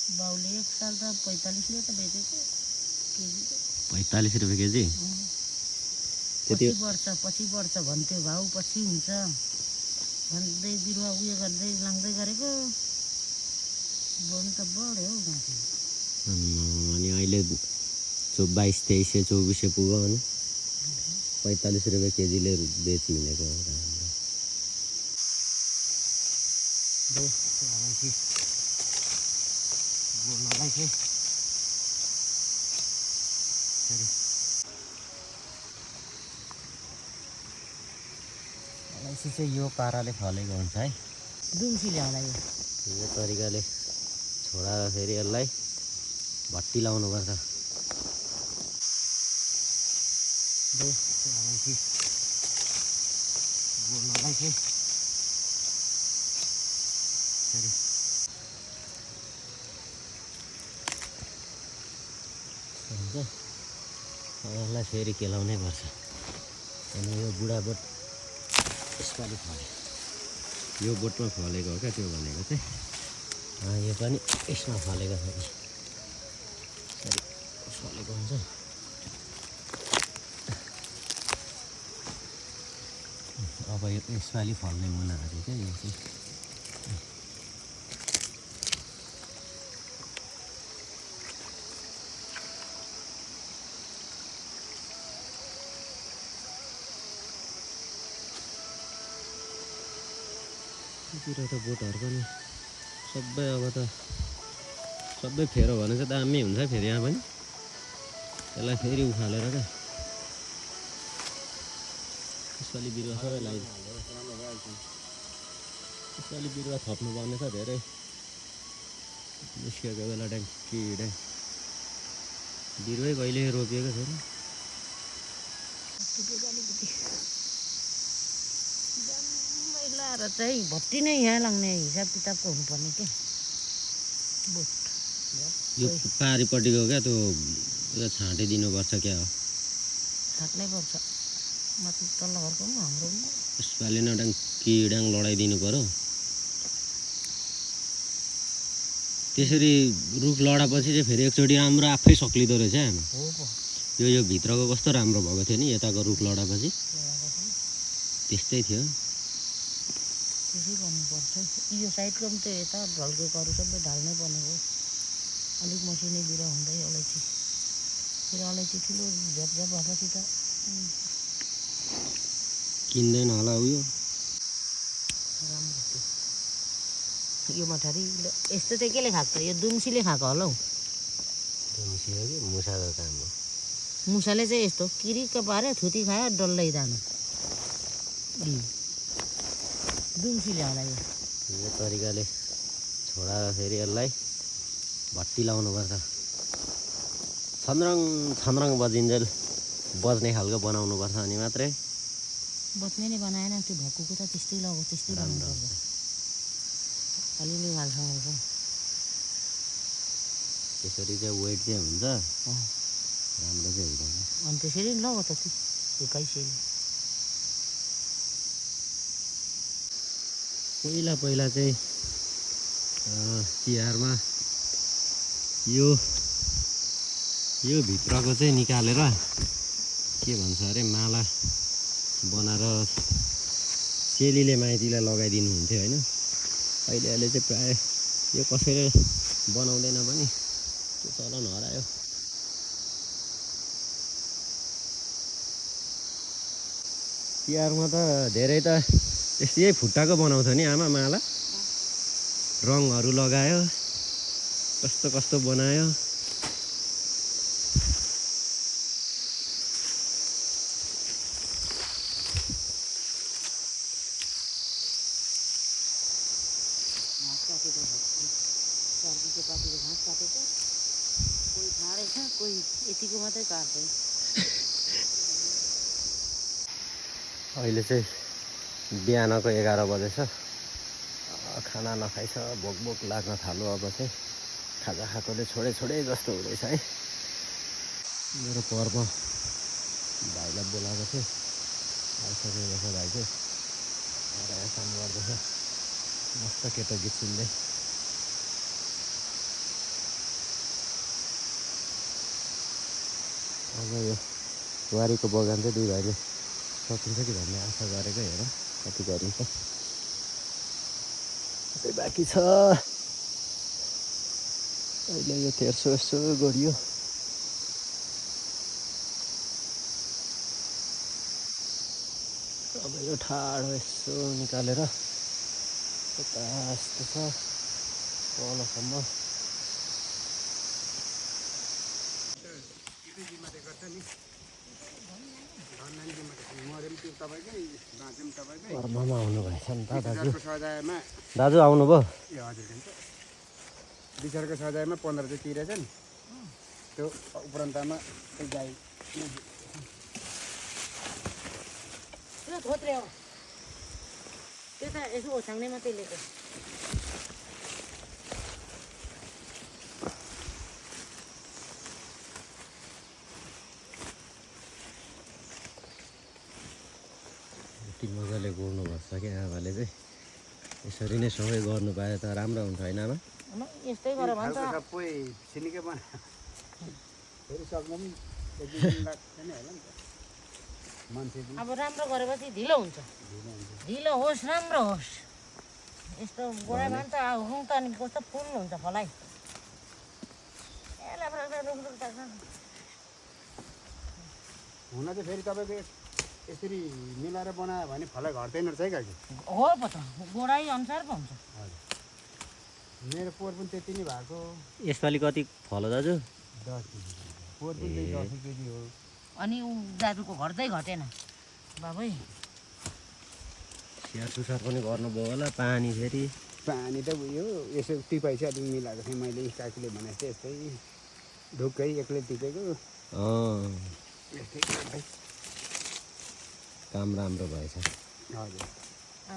बाउले एक साल त 45ले त बेचेको केजी 45 रुपियाँ केजी। त्यति पछि बढ्छ भन्थ्यो, भाउ पछि हुन्छ भन्दै बिरुवा उयो गर्दै लाँदै गरेको, बढ्नु त बढ्यो हौ गाँठी। अनि अहिले 2200 2300 2400 पुग्यो अनि 45 रुपियाँ केजीले बेची हिँडेको हो राम्रो। अलैँची चाहिँ यो पाराले फलेको हुन्छ है, दुम्सीले होला यो तरिकाले छोडाएर फेरि यसलाई भट्टी लाउनु पर्छ। यसलाई फेरि केलाउनै पर्छ। अनि यो बुढा बोट यसपालि फल्यो, यो बोटमा फलेको हो क्या त्यो भनेको चाहिँ। यो पनि यसमा फलेको छ, फलेको हुन्छ। अब यो यसपालि फल्ने मुना अरे क्या यो चाहिँ। तिर त बोटहरू पनि सबै अब त सबै फेरो भने चाहिँ दामी हुन्छ फेरि यहाँ पनि। यसलाई फेरि उखालेर क्या यसपालि बिरुवा सबै लगाइदियो। यसपालि बिरुवा थप्नुपर्ने छ धेरै, निस्केको बेला ट्याङ्की बिरुवै कहिले रोपिएको छैन। र चाहिँ भट्टी नै यहाँ लाग्ने हिसाब किताबको हुनुपर्ने के बोट। यो पारिपट्टिको क्या त्यो छाँटिदिनुपर्छ क्या हो, छाट्नै पर्छ। माथि तल्लो घरको पनि हाम्रो पनि यसपालि न किडाङ लडाइदिनु पर्यो। त्यसरी रुख लडापछि चाहिँ फेरि एकचोटि राम्रो आफै सक्लिँदो रहेछ हामी। यो भित्रको कस्तो राम्रो भएको थियो नि, यताको रुख लडापछि त्यस्तै थियो। त्यसै गर्नुपर्छ। यो साइडको पनि त्यो यता ढल्केकोहरू सबै ढाल्नै पर्ने हो। अलिक मसिनै बिरुवा हुँदै अलैँची, फेरि अलैँची ठुलो झ्यापझ्याप भएपछि त किन्दैन होला उयो राम्रो थियो। यो मठारी यस्तो चाहिँ केले खाएको त? यो दुम्सीले खाएको होला हौ। दुम्सी हो कि मुसाको काम हो। मुसाले चाहिँ यस्तो किरिक्क पाऱ्यो, थुती खायो, डल्लै जानु। दुम्सीले होला यो तरिकाले छोडाएर फेरि यसलाई भट्टी लाउनु पर्छ। छन्द्रङ छन्द्रङ बजिन्जेल बज्ने खालको बनाउनु पर्छ अनि मात्रै। बज्ने नै बनाएन त्यो भक्कुको त त्यस्तै लगाएको त्यस्तै बनाउनु पर्छ। अलिअलि हाल्छ त्यसरी चाहिँ वेट चाहिँ हुन्छ, राम्रो चाहिँ हुँदैन। अनि त्यसरी लगाऊ त त्यो 21ले। पहिला चाहिँ तिहारमा यो भित्रको चाहिँ निकालेर के भन्छ अरे माला बनाएर चेलीले माइतीलाई लगाइदिनु हुन्थ्यो होइन। अहिले चाहिँ प्राय यो कसैले बनाउँदैन पनि, त्यो चलन हरायो। तिहारमा त धेरै त यस्तै फुट्टाको बनाउँछ नि आमा माला, रङहरू लगायो, कस्तो कस्तो बनायो। कोही ठाडै छ, कोही यतिको मात्रै काट्दै। अहिले चाहिँ बिहानको 11 बजेछ, खाना नखाइछ, भोक भोक लाग्न थाल्यो। अब चाहिँ खाजा खाएकोले छोडे जस्तो हुँदैछ है। मेरो पर्व भाइलाई बोलाएको थिएँ, आइसकेको छ भाइ चाहिँ, आएर यहाँ काम गर्दैछ। मस्त केटो गीत सुन्दै। अब यो वारीको बगान चाहिँ 2 भाइले सकिन्छ कि भन्ने आशा गरेको हेर कति गरिन्छ अझै बाँकी छ अहिले यो तेर्सो यसो गरियो अब यो ठाडो यसो निकालेर यता यस्तो छ तलसम्म कर्ममा आउनुभएछ नि त दाजु दाजु आउनुभयो ए हजुर विचारको सजायमा 15 चाहिँ तिरेछन् त्यो उपरान्तमा गाई त्यो थोत्रे हो त्यो त यसो ओछ्याङ्ने मात्रै लिएको यति मजाले गोड्नुपर्छ क्या आमाले चाहिँ यसरी नै सबै गर्नु पाए त राम्रो हुन्छ होइन आमा आमा यस्तै गर भन्छ सबै छिनिकै बना फेरि सक्नु पनि 1-2 दिन लाग्दैन होला नि त मान्छे पनि अब राम्रो गरेपछि ढिलो हुन्छ ढिलो होस् राम्रो होस् यस्तो गोडाइ भन्छ हुँ त अनि कस्तो फुल हुन्छ फलाइ हुन चाहिँ फेरि तपाईँको यसरी मिलाएर बनायो भने फलाइ घट्दैन रहेछ है काकी हो पो त गोडाइ अनुसार पो हुन्छ हजुर मेरो पोहोर पनि त्यति नै भएको यसपालि कति फल दाजु 10 केजी पोहोर पनि त्यही 10 केजी हो अनि ऊ दाजुको घट्दै घटेन बाबै स्याहार सुसार पनि गर्नुभयो होला पानी फेरि पानी त उयो यसो टिपाइ चाहिँ अलिक मिलाएको थिएँ मैले काकीले भने जस्तै यस्तै ढुक्कै एक्लै टिपेको यस्तै काम राम्रो भएछ हजुर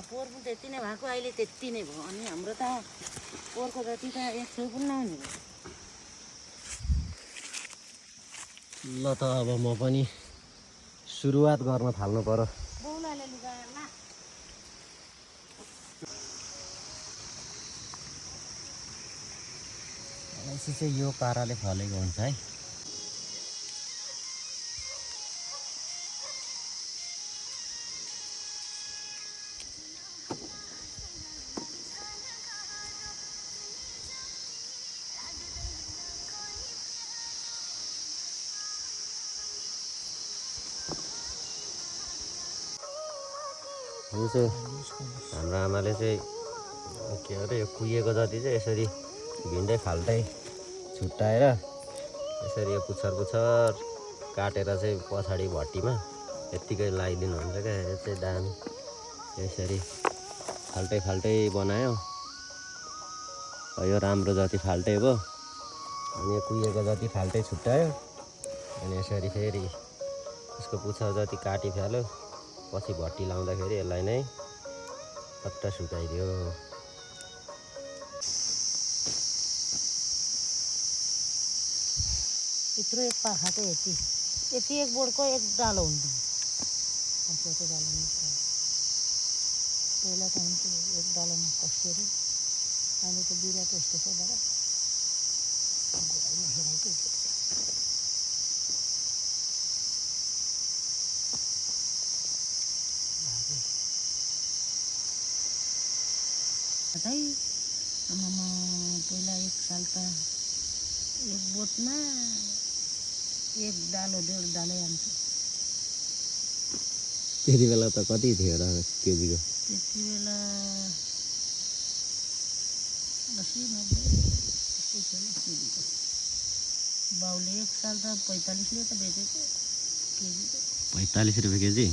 पोहोर पनि त्यति नै भएको अहिले त्यति नै भयो अनि हाम्रो त पोहोरको जति त 100 पनि नहुने ल त अब म पनि सुरुवात गर्न थाल्नु पर्यो बौलाले लुगा ला अलैँची चाहिँ यो पाराले फलेको हुन्छ है यो चाहिँ हाम्रो आमाले चाहिँ के अरे यो कुहिएको जति चाहिँ यसरी भिन्दै फाल्टै छुट्याएर यसरी यो पुच्छर पुच्छर काटेर चाहिँ पछाडि भट्टीमा यत्तिकै लगाइदिनुहुन्छ क्या यो चाहिँ दामी यसरी फाल्टै फाल्टै बनायो यो राम्रो जति फाल्टै भयो अनि यो कुहिएको जति फाल्टै छुट्यायो अनि यसरी फेरि यसको पुच्छर जति काटी फाल्यो पछि भट्टी लाउँदाखेरि यसलाई नै पट्ट सुकाइदियो यत्रो एक पाखा चाहिँ यति एक बोर्डको एक डालो हुन्छ डालो पहिला त हुन्थ्यो एक डालोमा कस्टिएर अहिले त बिरुवा त यस्तो छ बडा गोडाइमा हेराइको चाहिँ आमामा पहिला एक साल त एक बोटमा एक डालो 1.5 डालै आउँथ्यो त्यति बेला त कति थियो र केजीको त्यति बेला 80-90 त्यस्तै थियो होला केजीको बाउले एक साल त 45ले त बेचेको केजीको 45 रुपियाँ केजी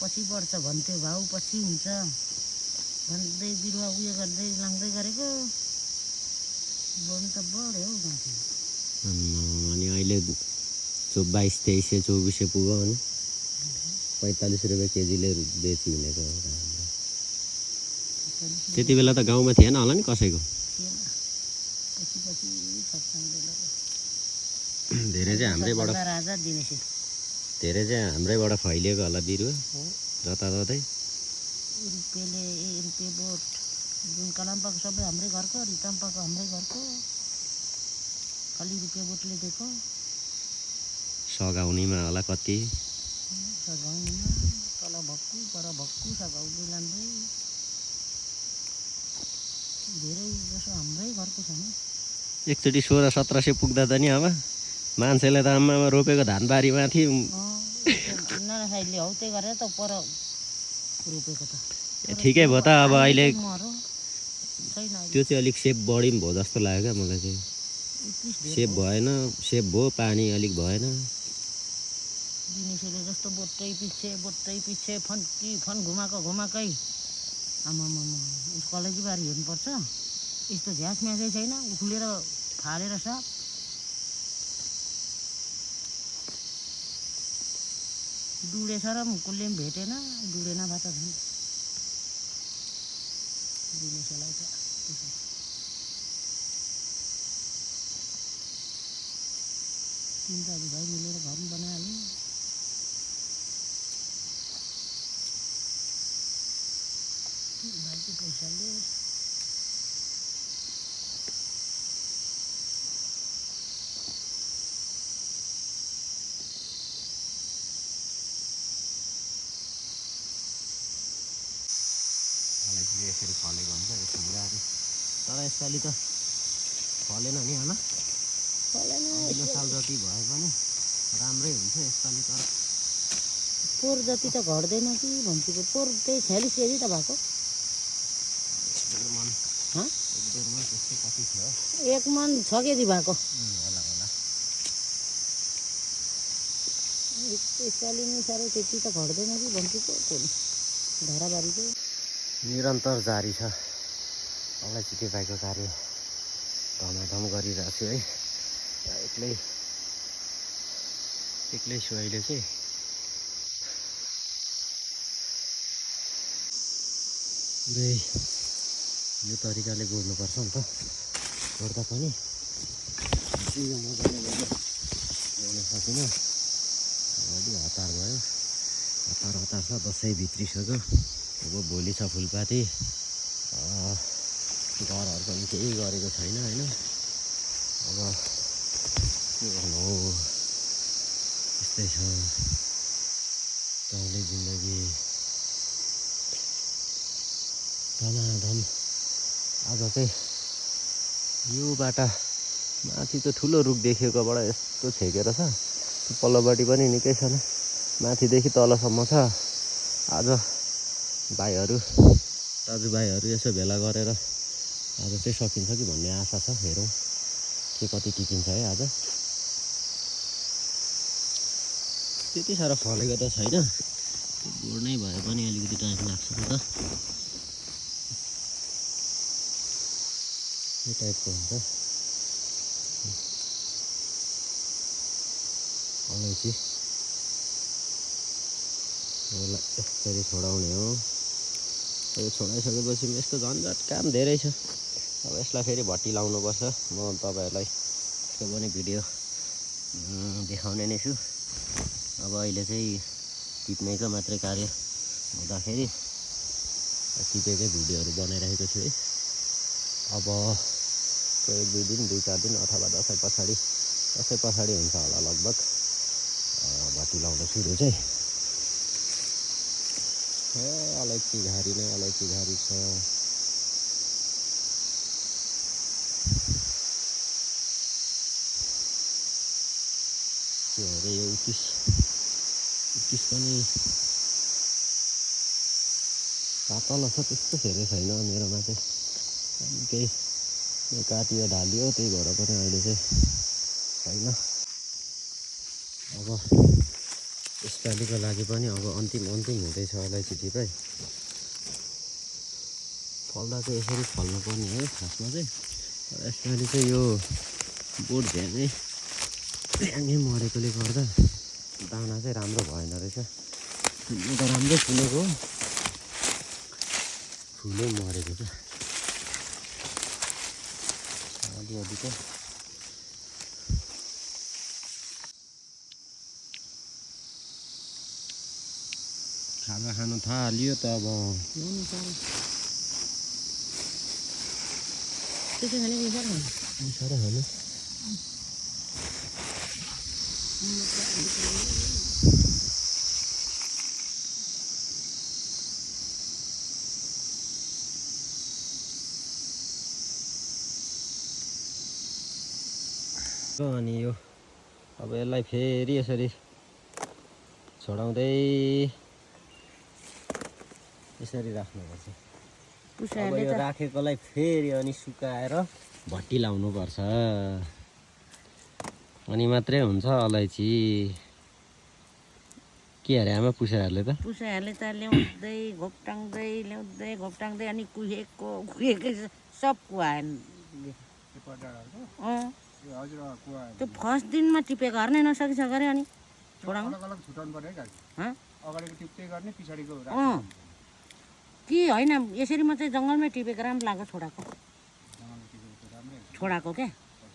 पछि बढ्छ भन्थ्यो भाउ पछि हुन्छ भन्दै बिरुवा उयो गर्दै लाँदै गरेको बढ्नु त बढ्यो हौ गाँठी अनि अहिले 2200-2300-2400 पुग्यो अनि 45 रुपियाँ केजीले बेची हुनेको त्यति बेला त गाउँमा थिएन होला नि कसैको धेरै चाहिँ हाम्रैबाट फैलिएको होला बिरुवा जताततै रुपियाँ बोट जुन कलाम्पाको सबै हाम्रै घरको रिताम्पाको हाम्रै घरको खालि रुपियाँ बोटले दिएको सघाउनेमा होला कति सघाउनेमा तल भक्कु पर भक्कु सघाउँदै लाँदै धेरै जसो हाम्रै घरको छ नि एकचोटि 1600-1700 पुग्दा त नि अब मान्छेले त आमामा रोपेको धानबारी माथि नाना साइडले हौ त्यही गरेर त पर रोपेको त ठिकै भयो त अब अहिले मरो छैन अहिले त्यो चाहिँ अलिक सेप बढी पनि भयो जस्तो लाग्यो क्या मलाई चाहिँ सेप भएन सेप भयो पानी अलिक भएन जिनिसले जस्तो बोट्टै पिच्छे फन घुमाएकै आमामा कलेजी बारी हेर्नुपर्छ यस्तो झ्यास म्यासै छैन उखुलेर फालेर साप डुडेछ र कसले पनि भेटेन डुडेन भए त झन् जिनिसलाई त तिन दाजुभाइ मिलेर घर पनि बनाइहाल्यो भाइको पैसाले यसरी फलेको हुन्छ यसको बुढाहरू तर यसपालि त फलेन नि होइन फलेन अघिल्लो साल जति भए पनि राम्रै हुन्छ यसपालि तर पोहोर जति त घट्दैन कि भन्छु पोहोर त्यही 46 केजी त भएको एक डेढ मन त्यस्तै कति थियो 1 मन 6 केजी भएको होला यसपालि नि साह्रै त्यति त घट्दैन कि भन्छु कोनी धाराबारीको निरन्तर जारी छ अलैँची टिपाइको कार्य धमाधम गरिरहेको छु है एक्लै छु अहिले चाहिँ यो तरिकाले गोड्नुपर्छ नि त गोड्दा पनि यो मजाले गोड्न सकिनँ अलि हतार भयो हतार छ दसैँ भित्रिसक्यो अब भोलि छ फुलपाती घरहरू पनि केही गरेको छैन होइन अब के गर्नु हो यस्तै छ गाउँले जिन्दगी धमाधम आज चाहिँ यो बाटा माथि त ठुलो रुख देखेकोबाट यस्तो छेकेर छ पल्लोपट्टि पनि निकै छ माथिदेखि तलसम्म छ आज भाइहरू दाजुभाइहरू यसो भेला गरेर आज चाहिँ सकिन्छ कि भन्ने आशा छ हेरौँ के कति टिकिन्छ है आज त्यति साह्रो फलेको त छैन गोड्नै भए पनि अलिकति टाइम लाग्छ नि त यो टाइपको हुन्छ अलैँची यसरी छोडाउने हो यो छोडाइसकेपछि यसको झन्झट काम धेरै छ अब यसलाई फेरि भट्टी लाउनुपर्छ म तपाईँहरूलाई यसको पनि भिडियो देखाउने नै छु अब अहिले चाहिँ टिप्नेको मात्रै कार्य हुँदाखेरि टिपेकै भिडियोहरू बनाइरहेको छु है अब 1-2 दिन 2-4 दिन अथवा दसैँ पछाडि हुन्छ होला लगभग भट्टी लाउँदा सुरु चाहिँ अलैँची घारी नै अलैँची घारी छ के अरे यो उत्तिस पनि पातलो छ त्यस्तो धेरै छैन मेरोमा चाहिँ केही काटियो ढालियो त्यही भएर पनि अहिले चाहिँ छैन अब यसपालिको लागि पनि अब अन्तिम हुँदैछ अलैँची टिपाइ फल्दा चाहिँ यसरी फल्नुपर्ने हो खासमा चाहिँ यसपालि चाहिँ यो बोट झ्याङै मरेकोले गर्दा दाना चाहिँ राम्रो भएन रहेछ फुल्नु त राम्रै फुलेको हो फुलै मरेको छ अलि त खाजा खानु थाल्यो त अब त्यसै खाने साह्रै खानु अनि यो अब यसलाई फेरि यसरी छोडाउँदै यसरी राख्नुपर्छ। अब पुसाहरूले यो त राखेकोलाई फेरि अनि सुकाएर भट्टी लाउनुपर्छ अनि मात्रै हुन्छ अलैँची। के अरे आमा पुसाहरूले त पुसाहरूले त ल्याउँदै घोप्टाङ्दै अनि कुहेकै सब कुहाएन। त्यो फर्स्ट दिनमा टिपेको हर्नै नसकिसक्यो अरे अनि छोडाउनु अलग छुटाउनु पर्यो है गाडी। अगाडिको टिप्दै गर्ने पछाडिको कि होइन यसरी मात्रै जङ्गलमै टिपेको राम्रो लाग्यो छोडाको क्या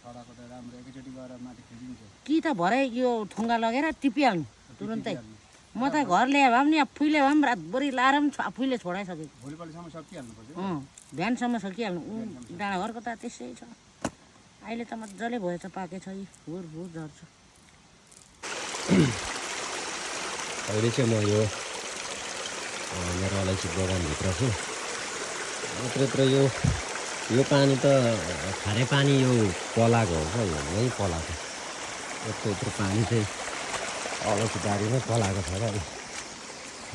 छडाको त राम्रो एकैचोटि गएर माथि फेरिन्छ कि त भरे यो ठुङ्गा लगेर टिपिहाल्नु तुरुन्तै। म त घर ल्याए भए पनि आफैले भए पनि रातभरि लाएर पनि आफैले छोडाइसकेको। भोलिपल्टसम्म सकिहाल्नु पर्छ। बिहानसम्म सकिहाल्नु। डाँडाघरको त त्यसै छ। अहिले त मजाले भएछ पाकेछ यी हुर झर्छ। अहिले चाहिँ म यो मेरो अलैँची बगानभित्र छु। यत्रो यो पानी त खारे पानी यो पलाएको हो क्या यहीँ पलाएको। यत्रो पानी चाहिँ अलैँची बारीमै पलाएको छ क्या।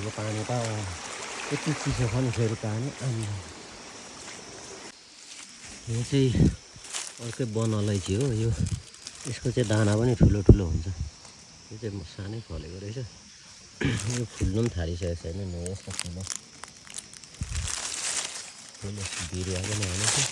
यो पानी त यति चिसो छ नि फेरि पानी आम्मा। यो चाहिँ अर्कै वन अलैँची हो यो। यसको चाहिँ दाना पनि ठुलो हुन्छ। यो चाहिँ सानै फलेको रहेछ। यो फुल्नु पनि थालिसकेको छैन नि यस्तो ठुलो बिरुवा पनि होइन थियो।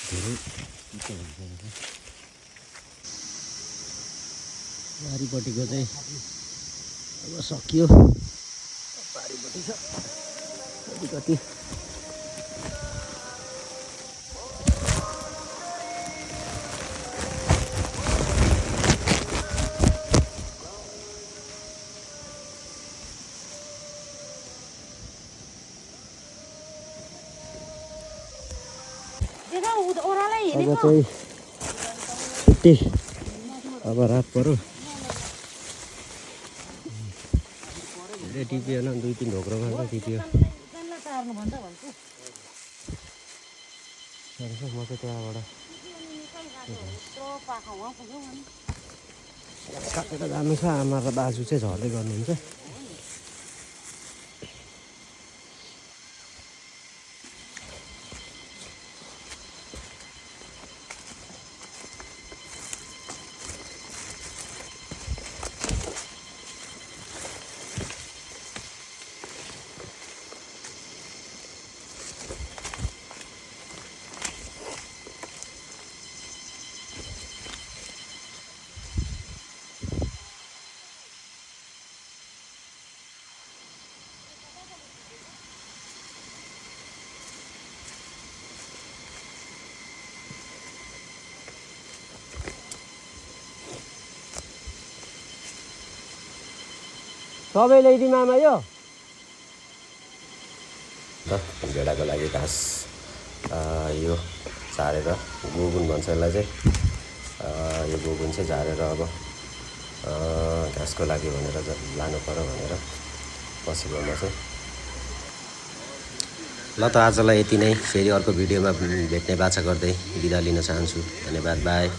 धेरै के हुन्छ बारीपट्टिको चाहिँ अब सकियो। बारीपट्टि छ कति अब चाहिँ छुट्टी। अब रात पऱ्यो धेरै टिप्यो होला 2-3 ढोक्रो मात्र टिप्यो। म चाहिँ त्यहाँबाट काटेर जानु छ। आमा र दाजु चाहिँ झर्दै गर्नुहुन्छ। सबै ल्याइदिउँ आमा यो भेडाको लागि घाँस यो झारेर गोगुन भन्छ यसलाई चाहिँ। यो गोगुन चाहिँ झारेर अब घाँसको लागि भनेर लानु पर्यो भनेर बसेको म चाहिँ। ल त आजलाई यति नै। फेरि अर्को भिडियोमा भेट्ने बाचा गर्दै बिदा लिन चाहन्छु। धन्यवाद। बाई।